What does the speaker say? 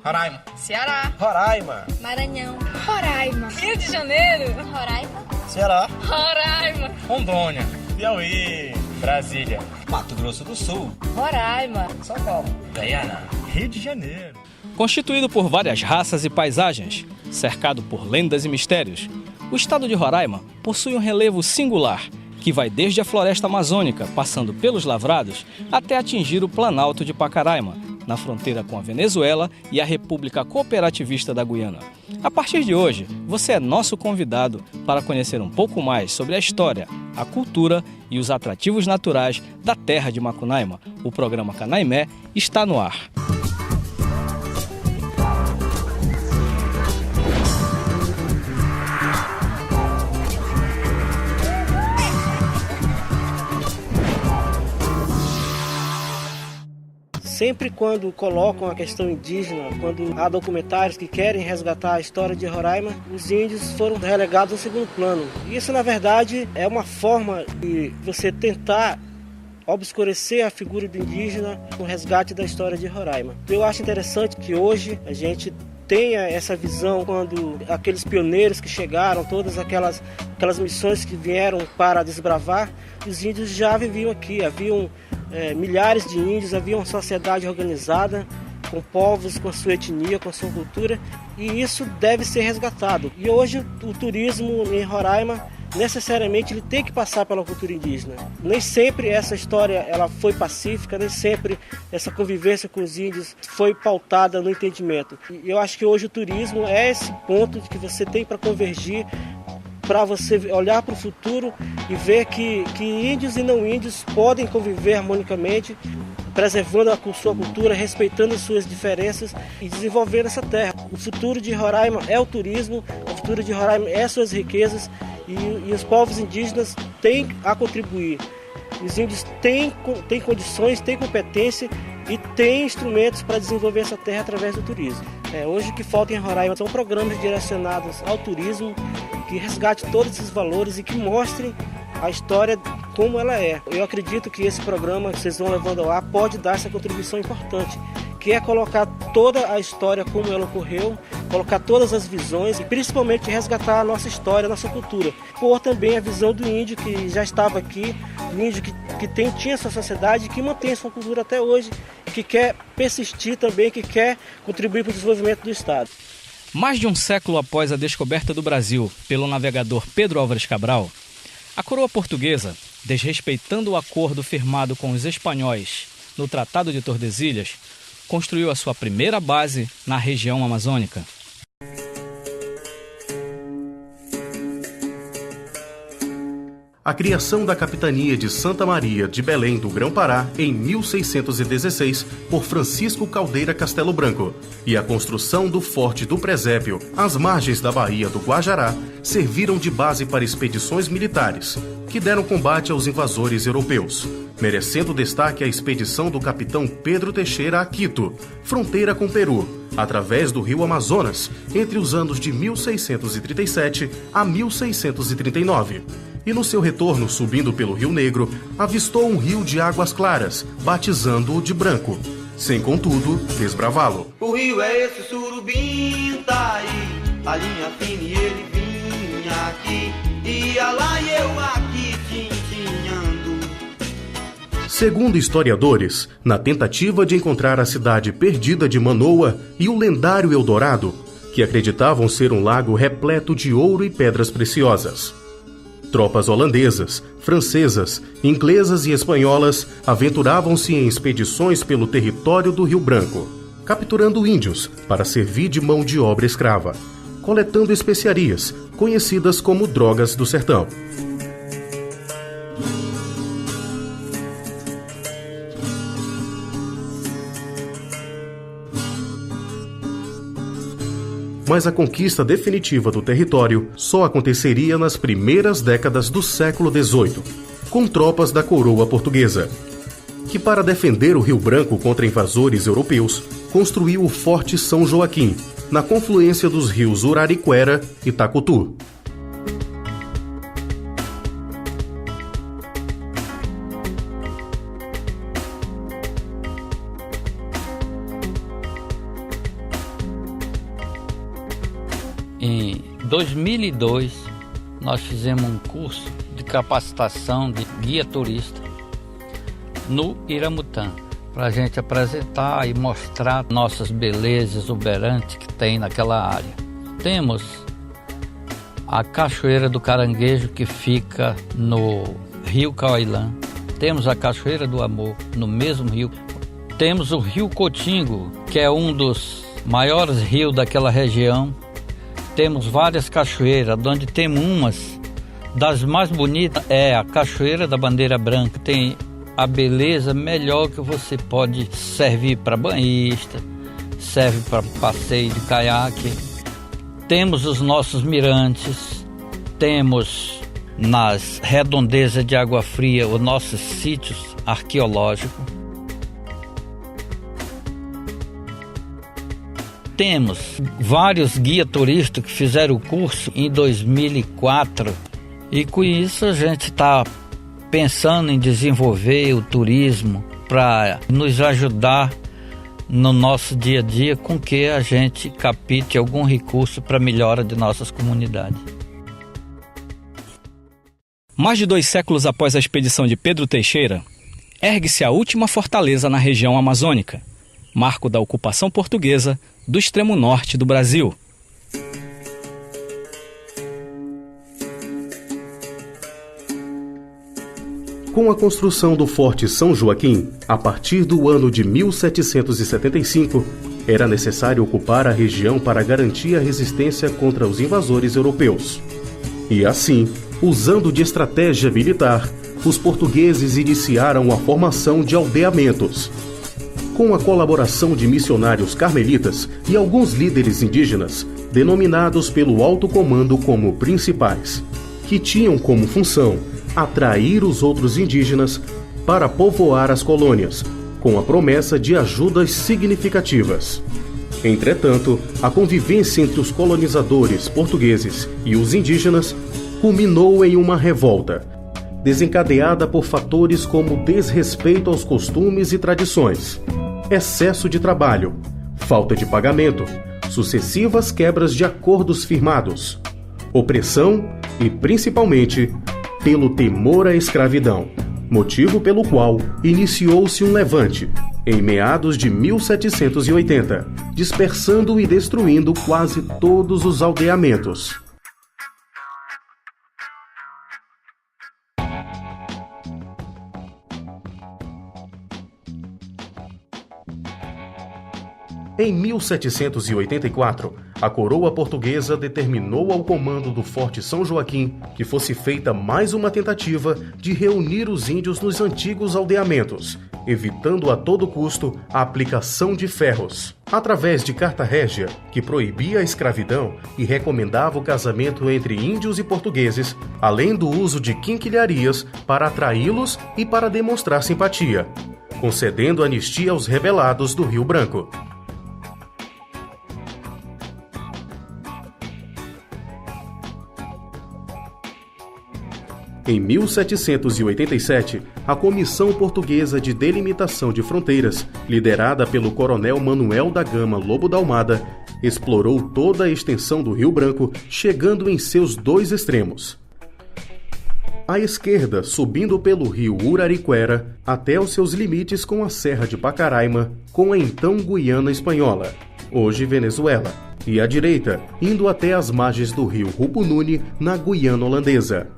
Roraima. Ceará. Roraima. Maranhão. Roraima. Rio de Janeiro. Roraima. Ceará. Roraima. Rondônia. Piauí. Brasília. Mato Grosso do Sul. Roraima. São Paulo. Goiânia. Rio de Janeiro. Constituído por várias raças e paisagens, cercado por lendas e mistérios, o estado de Roraima possui um relevo singular, que vai desde a floresta amazônica, passando pelos lavrados, até atingir o Planalto de Pacaraima, na fronteira com a Venezuela e a República Cooperativista da Guiana. A partir de hoje, você é nosso convidado para conhecer um pouco mais sobre a história, a cultura e os atrativos naturais da terra de Macunaíma. O programa Canaimé está no ar. Sempre quando colocam a questão indígena, quando há documentários que querem resgatar a história de Roraima, os índios foram relegados ao segundo plano. Isso, na verdade, é uma forma de você tentar obscurecer a figura do indígena no resgate da história de Roraima. Eu acho interessante que hoje a gente tenha essa visão quando aqueles pioneiros que chegaram, todas aquelas missões que vieram para desbravar, os índios já viviam aqui, haviam milhares de índios, havia uma sociedade organizada, com povos, com a sua etnia, com a sua cultura, e isso deve ser resgatado. E hoje o turismo em Roraima, necessariamente, ele tem que passar pela cultura indígena. Nem sempre essa história ela foi pacífica, nem sempre essa convivência com os índios foi pautada no entendimento. E eu acho que hoje o turismo é esse ponto que você tem para convergir, para você olhar para o futuro e ver que índios e não índios podem conviver harmonicamente, preservando a sua cultura, respeitando as suas diferenças e desenvolvendo essa terra. O futuro de Roraima é o turismo, o futuro de Roraima é as suas riquezas e os povos indígenas têm a contribuir. Os índios têm condições, têm competência e têm instrumentos para desenvolver essa terra através do turismo. Hoje o que falta em Roraima são programas direcionados ao turismo, que resgate todos esses valores e que mostrem a história como ela é. Eu acredito que esse programa que vocês vão levando ao ar pode dar essa contribuição importante, que é colocar toda a história como ela ocorreu, colocar todas as visões e principalmente resgatar a nossa história, a nossa cultura. Por também a visão do índio que já estava aqui, do índio que tinha sua sociedade, que mantém sua cultura até hoje, que quer persistir também, que quer contribuir para o desenvolvimento do Estado. Mais de um século após a descoberta do Brasil pelo navegador Pedro Álvares Cabral, a coroa portuguesa, desrespeitando o acordo firmado com os espanhóis no Tratado de Tordesilhas, construiu a sua primeira base na região amazônica. A criação da capitania de Santa Maria de Belém do Grão-Pará em 1616 por Francisco Caldeira Castelo Branco e a construção do Forte do Presépio às margens da Baía do Guajará serviram de base para expedições militares que deram combate aos invasores europeus, merecendo destaque a expedição do capitão Pedro Teixeira a Quito, fronteira com Peru, através do rio Amazonas, entre os anos de 1637 a 1639. E no seu retorno, subindo pelo Rio Negro, avistou um rio de águas claras, batizando-o de branco, sem, contudo, desbravá-lo. O rio é esse surubim, tá aí, a linha fina e ele vinha aqui, ia lá e eu aqui, tintinhando. Segundo historiadores, na tentativa de encontrar a cidade perdida de Manoa e o lendário Eldorado, que acreditavam ser um lago repleto de ouro e pedras preciosas. Tropas holandesas, francesas, inglesas e espanholas aventuravam-se em expedições pelo território do Rio Branco, capturando índios para servir de mão de obra escrava, coletando especiarias, conhecidas como drogas do sertão. Mas a conquista definitiva do território só aconteceria nas primeiras décadas do século XVIII, com tropas da coroa portuguesa, que para defender o Rio Branco contra invasores europeus, construiu o Forte São Joaquim, na confluência dos rios Urariquera e Tacutu. Em 2002, nós fizemos um curso de capacitação de guia turista no Iramutã, para a gente apresentar e mostrar nossas belezas exuberantes que tem naquela área. Temos a Cachoeira do Caranguejo, que fica no Rio Cauailã. Temos a Cachoeira do Amor, no mesmo rio. Temos o Rio Cotingo, que é um dos maiores rios daquela região. Temos várias cachoeiras, onde temos umas das mais bonitas, é a Cachoeira da Bandeira Branca. Tem a beleza melhor que você pode servir para banhista, serve para passeio de caiaque. Temos os nossos mirantes, temos nas redondezas de Água Fria os nossos sítios arqueológicos. Temos vários guias turísticos que fizeram o curso em 2004 e com isso a gente está pensando em desenvolver o turismo para nos ajudar no nosso dia a dia, com que a gente capte algum recurso para a melhora de nossas comunidades. Mais de 2 séculos após a expedição de Pedro Teixeira, ergue-se a última fortaleza na região amazônica, marco da ocupação portuguesa do extremo norte do Brasil. Com a construção do Forte São Joaquim, a partir do ano de 1775, era necessário ocupar a região para garantir a resistência contra os invasores europeus. E assim, usando de estratégia militar, os portugueses iniciaram a formação de aldeamentos. Com a colaboração de missionários carmelitas e alguns líderes indígenas, denominados pelo alto comando como principais, que tinham como função atrair os outros indígenas para povoar as colônias, com a promessa de ajudas significativas. Entretanto, a convivência entre os colonizadores portugueses e os indígenas culminou em uma revolta, desencadeada por fatores como desrespeito aos costumes e tradições, excesso de trabalho, falta de pagamento, sucessivas quebras de acordos firmados, opressão e, principalmente, pelo temor à escravidão, motivo pelo qual iniciou-se um levante, em meados de 1780, dispersando e destruindo quase todos os aldeamentos. Em 1784, a coroa portuguesa determinou ao comando do Forte São Joaquim que fosse feita mais uma tentativa de reunir os índios nos antigos aldeamentos, evitando a todo custo a aplicação de ferros. Através de Carta Régia, que proibia a escravidão e recomendava o casamento entre índios e portugueses, além do uso de quinquilharias para atraí-los e para demonstrar simpatia, concedendo anistia aos rebelados do Rio Branco. Em 1787, a Comissão Portuguesa de Delimitação de Fronteiras, liderada pelo coronel Manuel da Gama Lobo da Almada, explorou toda a extensão do Rio Branco, chegando em seus 2 extremos. À esquerda, subindo pelo rio Urariquera, até os seus limites com a Serra de Pacaraima, com a então Guiana Espanhola, hoje Venezuela, e à direita, indo até as margens do rio Rupununi, na Guiana Holandesa.